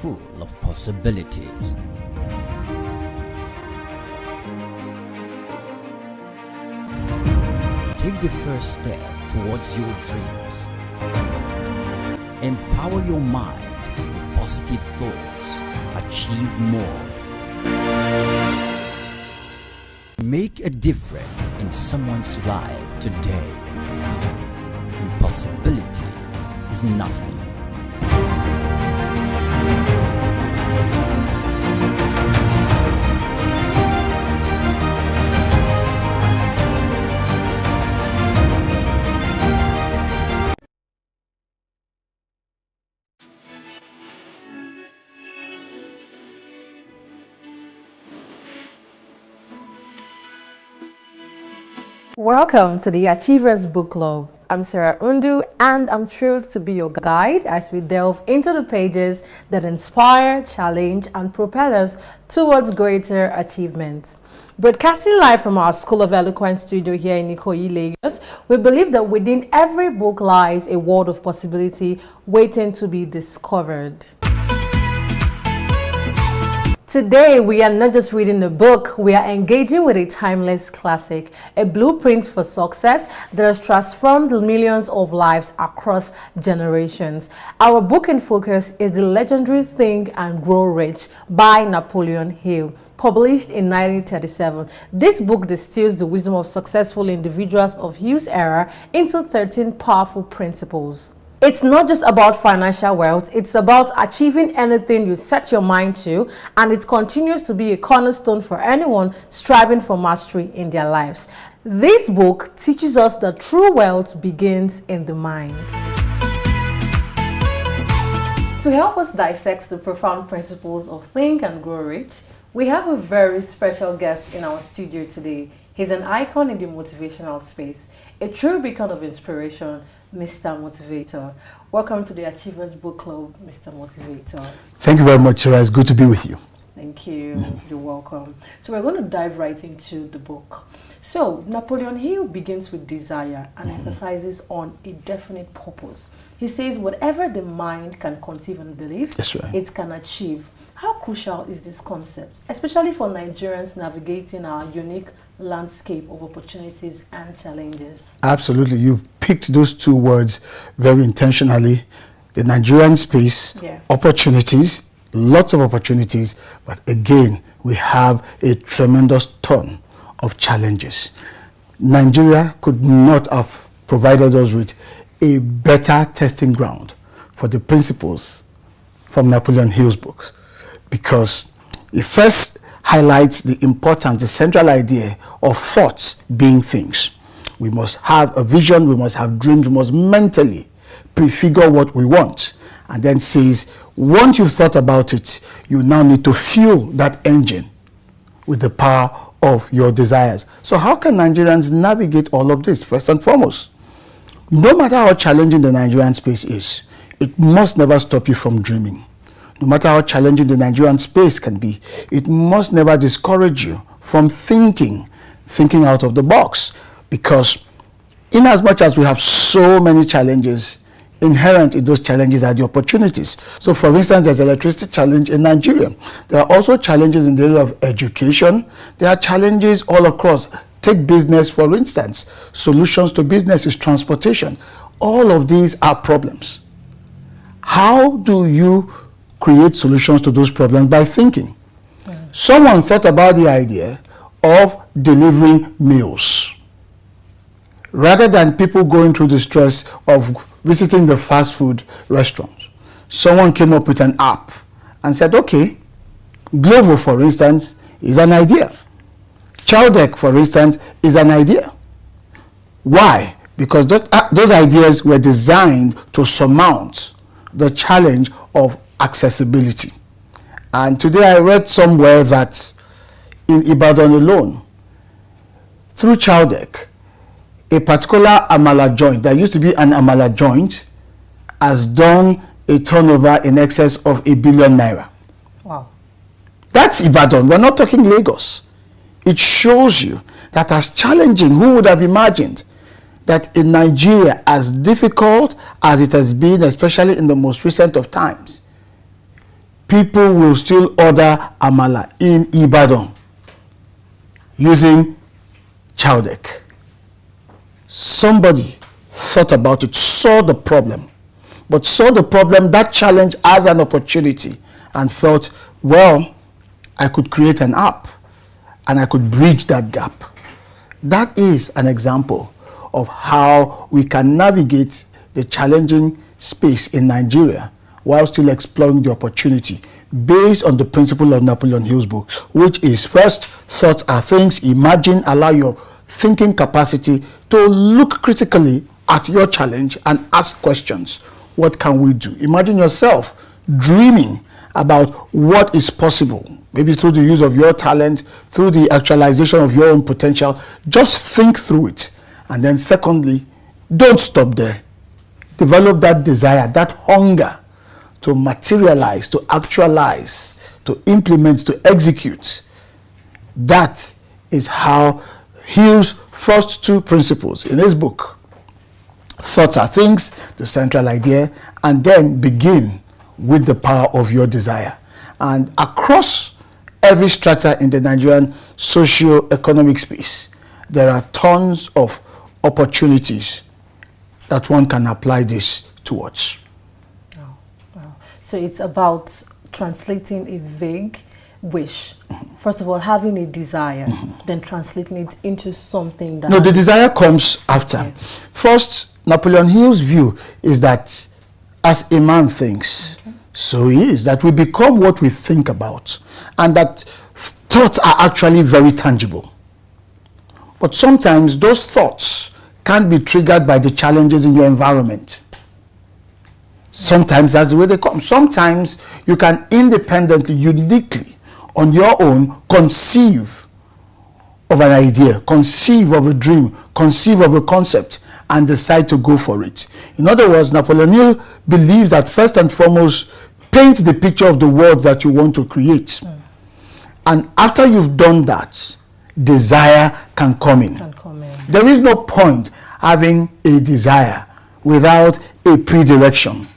full of possibilities. Take the first step towards your dreams. Empower your mind with positive thoughts. Achieve more. Make a difference in someone's life today. Impossibility is nothing. Welcome to the Achievers Book Club. I'm Sarah Undu and I'm thrilled to be your guide as we delve into the pages that inspire, challenge and propel us towards greater achievements. Broadcasting live from our School of Eloquence studio here in Ikoyi, Lagos, we believe that within every book lies a world of possibility waiting to be discovered. Today, we are not just reading a book, we are engaging with a timeless classic, a blueprint for success that has transformed millions of lives across generations. Our book in focus is the legendary Think and Grow Rich by Napoleon Hill, published in 1937. This book distills the wisdom of successful individuals of Hill's era into 13 powerful principles. It's not just about financial wealth, it's about achieving anything you set your mind to, and it continues to be a cornerstone for anyone striving for mastery in their lives. This book teaches us that true wealth begins in the mind. To help us dissect the profound principles of Think and Grow Rich, we have a very special guest in our studio today. He's an icon in the motivational space, a true beacon of inspiration, Mr. Motivator. Welcome to the Achievers Book Club, Mr. Motivator. Thank you very much, Sarah. It's good to be with you. Thank you. You're welcome. So we're going to dive right into the book. So Napoleon Hill begins with desire and emphasizes on a definite purpose. He says whatever the mind can conceive and believe, That's right. it can achieve. How crucial is this concept, especially for Nigerians navigating our unique landscape of opportunities and challenges? Absolutely. You picked those two words very intentionally. The Nigerian space, opportunities, lots of opportunities, but again, we have a tremendous ton of challenges. Nigeria could not have provided us with a better testing ground for the principles from Napoleon Hill's books, because it first highlights the importance, the central idea of thoughts being things. We must have a vision, we must have dreams, we must mentally prefigure what we want, and then says, once you've thought about it, you now need to fuel that engine with the power of your desires. So how can Nigerians navigate all of this? First and foremost, no matter how challenging the Nigerian space is, it must never stop you from dreaming. No matter how challenging the Nigerian space can be, it must never discourage you from thinking out of the box. Because in as much as we have so many challenges, inherent in those challenges are the opportunities. So for instance, there's electricity challenge in Nigeria. There are also challenges in the area of education. There are challenges all across. Take business, for instance. Solutions to business is transportation. All of these are problems. How do you create solutions to those problems? By thinking. Someone thought about the idea of delivering meals. Rather than people going through the stress of visiting the fast food restaurants, someone came up with an app and said, okay, Glovo, for instance, is an idea. Chowdeck, for instance, is an idea. Why? Because those ideas were designed to surmount the challenge of accessibility. And today I read somewhere that in Ibadan alone, through Chowdeck, a particular amala joint that used to be an amala joint has done a turnover in excess of ₦1 billion. Wow. That's Ibadan. We're not talking Lagos. It shows you that as challenging, who would have imagined that in Nigeria, as difficult as it has been, especially in the most recent of times, people will still order amala in Ibadan using chowdek. Somebody thought about it, saw the problem, but saw the problem, that challenge, as an opportunity, and felt, well, I could create an app and I could bridge that gap. That is an example of how we can navigate the challenging space in Nigeria while still exploring the opportunity based on the principle of Napoleon Hill's book, which is first, thoughts are things. Imagine, allow your thinking capacity to look critically at your challenge and ask questions. What can we do? Imagine yourself dreaming about what is possible, maybe through the use of your talent, through the actualization of your own potential. Just think through it. And then secondly, don't stop there. Develop that desire, that hunger to materialize, to actualize, to implement, to execute. That is how Hill's first two principles in his book, thoughts are things, the central idea, and then begin with the power of your desire. And across every strata in the Nigerian socio-economic space, there are tons of opportunities that one can apply this towards. Oh, wow. So it's about translating a vague wish. First of all, having a desire, then translating it into something that... No, the desire comes after. Okay. First, Napoleon Hill's view is that as a man thinks, so he is, that we become what we think about, and that thoughts are actually very tangible. But sometimes those thoughts can't be triggered by the challenges in your environment. Sometimes that's the way they come. Sometimes you can independently, uniquely, on your own, conceive of an idea, conceive of a dream, conceive of a concept, and decide to go for it. In other words, Napoleon Hill believes that first and foremost, paint the picture of the world that you want to create. And after you've done that, desire can come in. There is no point having a desire without a predirection.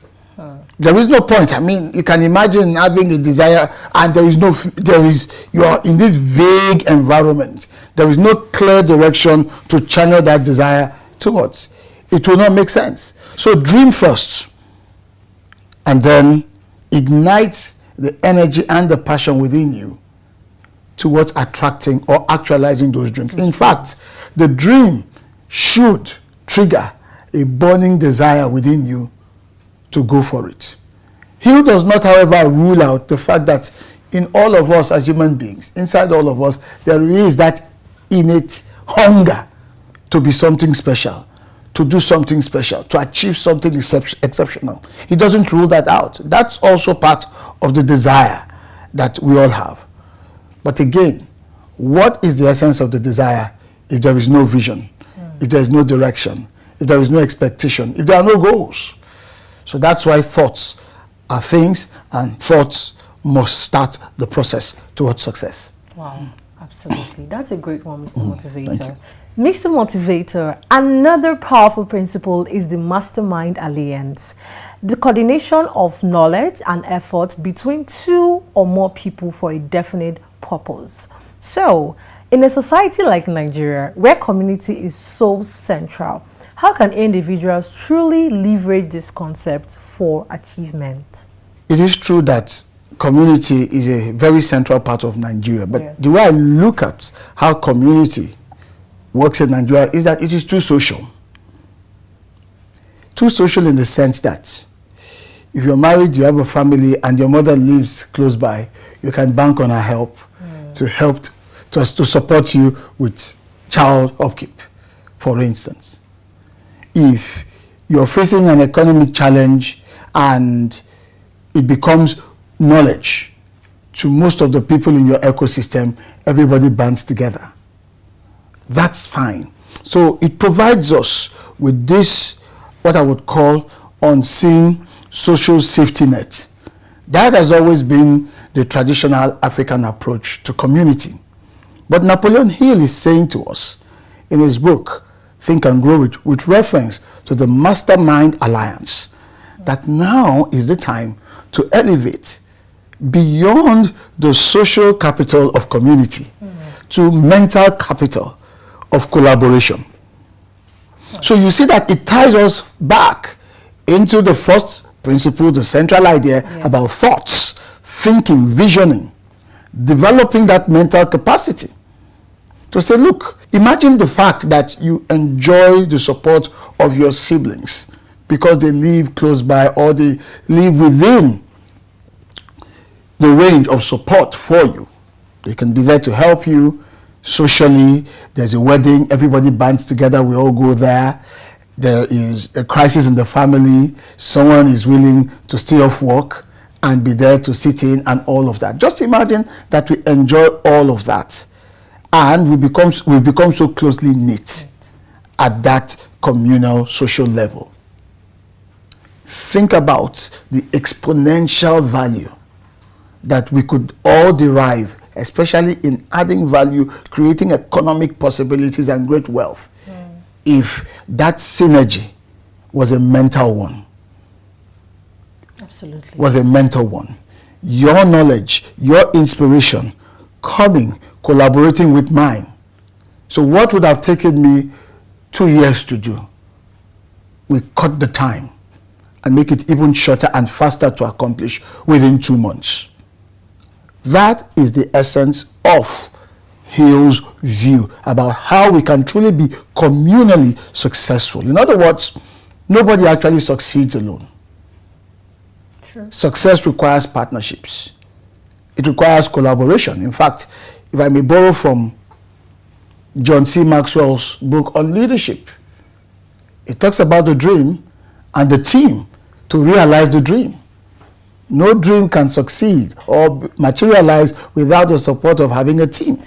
There is no point. I mean, you can imagine having a desire and you are in this vague environment. There is no clear direction to channel that desire towards. It will not make sense. So dream first, and then ignite the energy and the passion within you towards attracting or actualizing those dreams. In fact, the dream should trigger a burning desire within you to go for it. Hill does not, however, rule out the fact that in all of us as human beings, inside all of us, there is that innate hunger to be something special, to do something special, to achieve something exceptional. He doesn't rule that out. That's also part of the desire that we all have. But again, what is the essence of the desire if there is no vision, if there is no direction, if there is no expectation, if there are no goals? So that's why thoughts are things, and thoughts must start the process towards success. Wow, absolutely. That's a great one, Mr. Motivator. Mr. Motivator, another powerful principle is the mastermind alliance, the coordination of knowledge and effort between two or more people for a definite purpose. So, in a society like Nigeria, where community is so central, how can individuals truly leverage this concept for achievement? It is true that community is a very central part of Nigeria, but the way I look at how community works in Nigeria is that it is too social. Too social in the sense that if you're married, you have a family, and your mother lives close by, you can bank on her help to support you with child upkeep, for instance. If you're facing an economic challenge and it becomes knowledge to most of the people in your ecosystem, everybody bands together. That's fine. So it provides us with this, what I would call, unseen social safety net. That has always been the traditional African approach to community. But Napoleon Hill is saying to us in his book, Think and Grow Rich, with reference to the Mastermind Alliance, that now is the time to elevate beyond the social capital of community to mental capital of collaboration. So you see that it ties us back into the first principle, the central idea about thoughts, thinking, visioning, developing that mental capacity. To say, look, imagine the fact that you enjoy the support of your siblings because they live close by or they live within the range of support for you. They can be there to help you socially. There's a wedding, everybody bands together, we all go there. There is a crisis in the family, someone is willing to stay off work and be there to sit in and all of that. Just imagine that we enjoy all of that and we become so closely knit at that communal social level. Think about the exponential value that we could all derive, especially in adding value, creating economic possibilities and great wealth, if that synergy was a mental one. Absolutely. Was a mental one. Your knowledge, your inspiration, coming, collaborating with mine. So what would have taken me 2 years to do, we cut the time and make it even shorter and faster to accomplish within 2 months. That is the essence of Hill's view about how we can truly be communally successful. In other words, nobody actually succeeds alone. True. Success requires partnerships. It requires collaboration. In fact, if I may borrow from John C. Maxwell's book on leadership, it talks about the dream and the team to realize the dream. No dream can succeed or materialize without the support of having a team.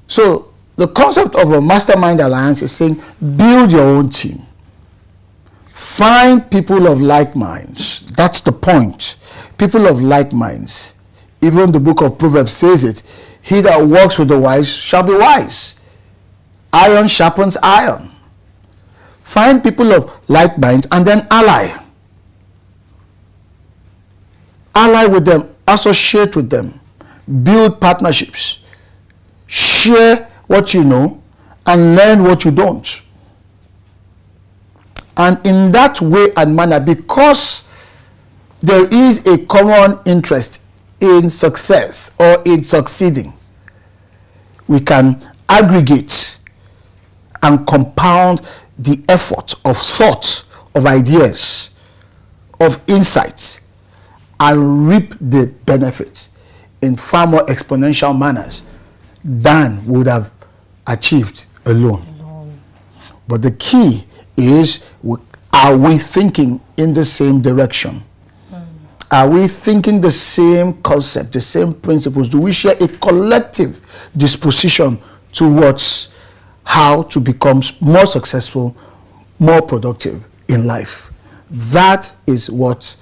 So the concept of a mastermind alliance is saying build your own team. Find people of like minds. That's the point. People of like minds. Even the book of Proverbs says it. He that walks with the wise shall be wise. Iron sharpens iron. Find people of like minds and then ally. Ally with them, associate with them, build partnerships, share what you know and learn what you don't. And in that way and manner, because there is a common interest in success or in succeeding, we can aggregate and compound the effort of thought, of ideas, of insights, and reap the benefits in far more exponential manners than would have achieved alone. But the key is, are we thinking in the same direction? Are we thinking the same concept, the same principles? Do we share a collective disposition towards how to become more successful, more productive in life? That is what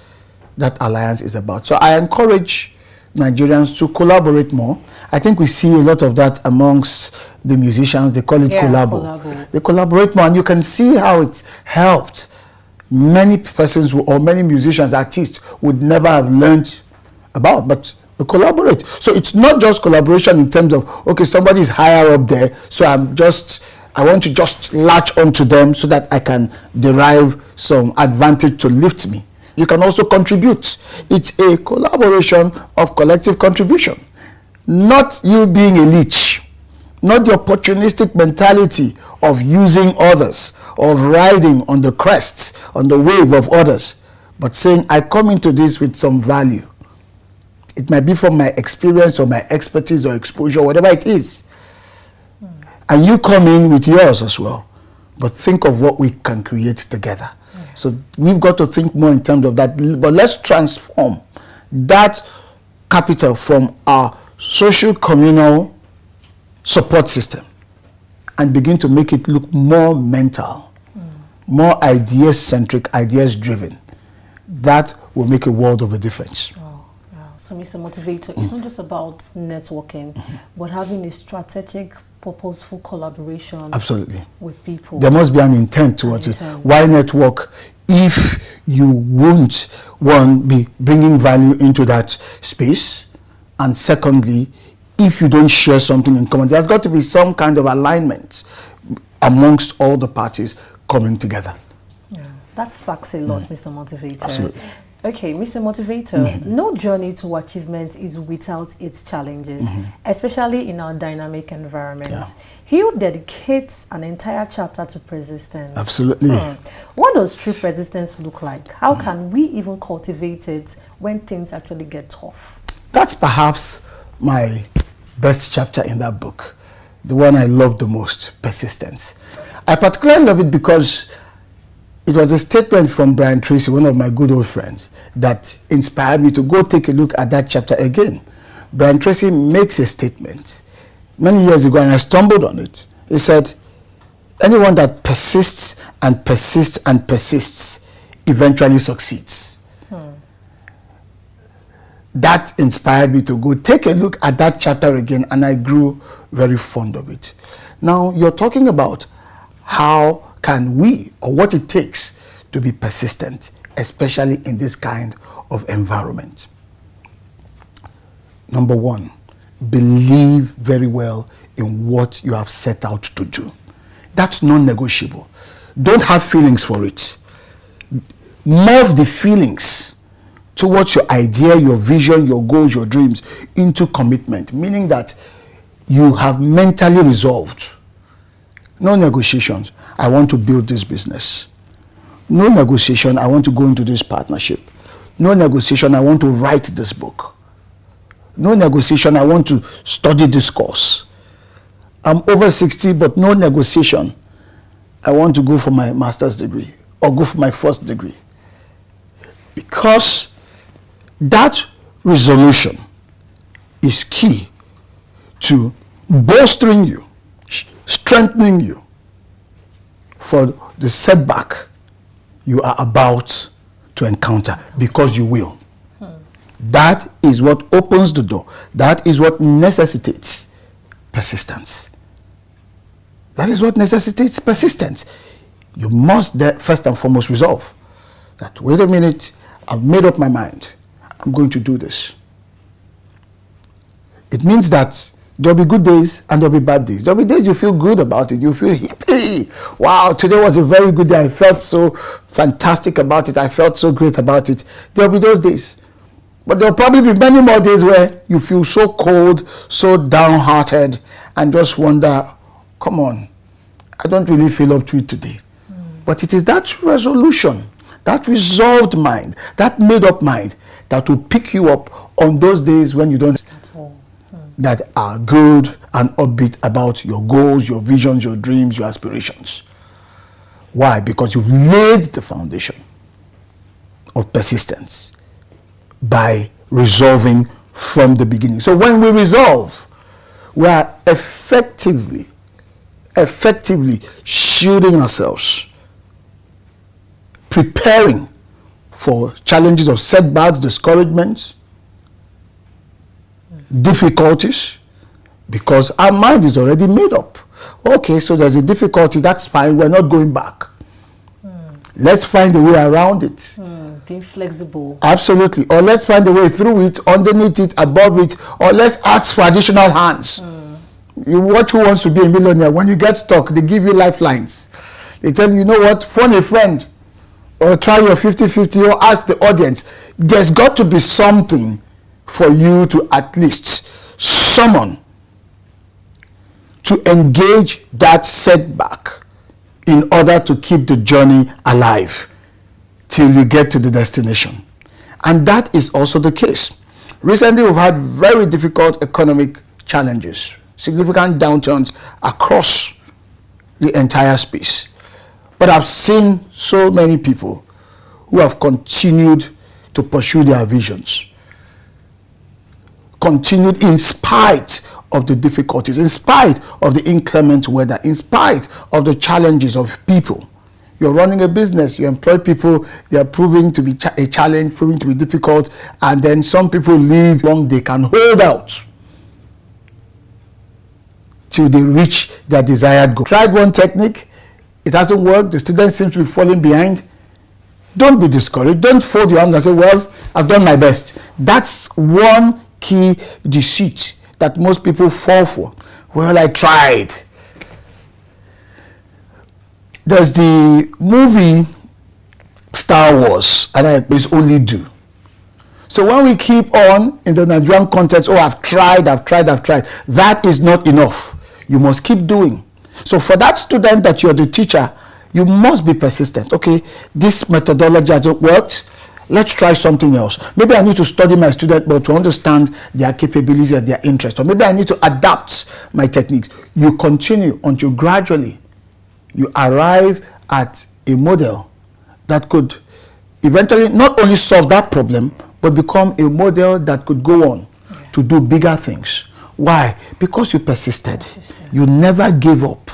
that alliance is about. So I encourage Nigerians to collaborate more. I think we see a lot of that amongst the musicians. They call it collabo. They collaborate more, and you can see how it's helped many persons or many musicians, artists would never have learned about, but they collaborate. So it's not just collaboration in terms of, okay, somebody is higher up there, so I want to just latch onto them so that I can derive some advantage to lift me. You can also contribute. It's a collaboration of collective contribution. Not you being a leech. Not the opportunistic mentality of using others, of riding on the crest, on the wave of others, but saying, I come into this with some value. It might be from my experience or my expertise or exposure, whatever it is. And you come in with yours as well. But think of what we can create together. So we've got to think more in terms of that. But let's transform that capital from our social communal support system and begin to make it look more mental, more ideas-centric, ideas-driven. That will make a world of a difference. So, Mr. Motivator, it's not just about networking, but having a strategic, purposeful collaboration. Absolutely. With people. There must be an intent towards it. Why network if you won't, one, be bringing value into that space, and secondly, if you don't share something in common, there's got to be some kind of alignment amongst all the parties coming together. Yeah, that sparks a lot, Mr. Motivator. Absolutely. Okay, Mr. Motivator, no journey to achievement is without its challenges, especially in our dynamic environments. Yeah. Hugh dedicates an entire chapter to persistence. Absolutely. What does true persistence look like? How can we even cultivate it when things actually get tough? That's perhaps my best chapter in that book, the one I love the most, persistence. I particularly love it because it was a statement from Brian Tracy, one of my good old friends, that inspired me to go take a look at that chapter again. Brian Tracy makes a statement many years ago, and I stumbled on it. He said, anyone that persists and persists and persists eventually succeeds. That inspired me to go take a look at that chapter again, and I grew very fond of it. Now, you're talking about how can we, or what it takes to be persistent, especially in this kind of environment. Number one, believe very well in what you have set out to do. That's non-negotiable. Don't have feelings for it. Morph the feelings towards your idea, your vision, your goals, your dreams into commitment, meaning that you have mentally resolved. No negotiations. I want to build this business. No negotiation. I want to go into this partnership. No negotiation. I want to write this book. No negotiation. I want to study this course. I'm over 60, but no negotiation. I want to go for my master's degree or go for my first degree. Because that resolution is key to bolstering you, strengthening you for the setback you are about to encounter, because you will. That is what opens the door. That is what necessitates persistence. That is what necessitates persistence. You must first and foremost resolve that, wait a minute, I've made up my mind. I'm going to do this. It means that there'll be good days and there'll be bad days. There'll be days you feel good about it. You feel hippie. Wow, today was a very good day. I felt so fantastic about it. I felt so great about it. There'll be those days. But there'll probably be many more days where you feel so cold, so downhearted, and just wonder, come on, I don't really feel up to it today. But it is that resolution, that resolved mind, that made up mind that will pick you up on those days when you don't, that are good and upbeat about your goals, your visions, your dreams, your aspirations. Why? Because you've laid the foundation of persistence by resolving from the beginning. So when we resolve, we are effectively shielding ourselves, preparing for challenges of setbacks, discouragements, difficulties, because our mind is already made up. Okay, so there's a difficulty, that's fine, we're not going back. Let's find a way around it. Being flexible. Absolutely. Or let's find a way through it, underneath it, above it, or let's ask for additional hands. You watch Who Wants to Be a Millionaire. When you get stuck, they give you lifelines. They tell you, you know what, phone a friend, or try your 50-50, or ask the audience. There's got to be something for you to at least summon to engage that setback in order to keep the journey alive till you get to the destination. And that is also the case. Recently, we've had very difficult economic challenges, significant downturns across the entire space. But I've seen so many people who have continued to pursue their visions, continued in spite of the difficulties, in spite of the inclement weather, in spite of the challenges of people. You're running a business, you employ people, they are proving to be a challenge, proving to be difficult, and then some people leave long they can hold out till they reach their desired goal. Tried one technique, it hasn't worked, the students seem to be falling behind. Don't be discouraged. Don't fold your arms and say, well, I've done my best. That's one key deceit that most people fall for. Well, I tried. There's the movie Star Wars, and I please only do. So when we keep on in the Nigerian context, oh, I've tried, that is not enough. You must keep doing. So for that student that you're the teacher, you must be persistent. Okay, this methodology hasn't worked. Let's try something else. Maybe I need to study my student more to understand their capabilities and their interests. Or maybe I need to adapt my techniques. You continue until gradually you arrive at a model that could eventually not only solve that problem, but become a model that could go on to do bigger things. Why? Because you persisted. You never gave up.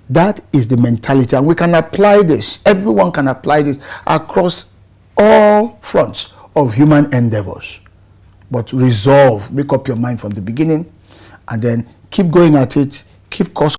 That is the mentality, and we can apply this. Everyone can apply this across all fronts of human endeavors. But resolve, make up your mind from the beginning, and then keep going at it, keep course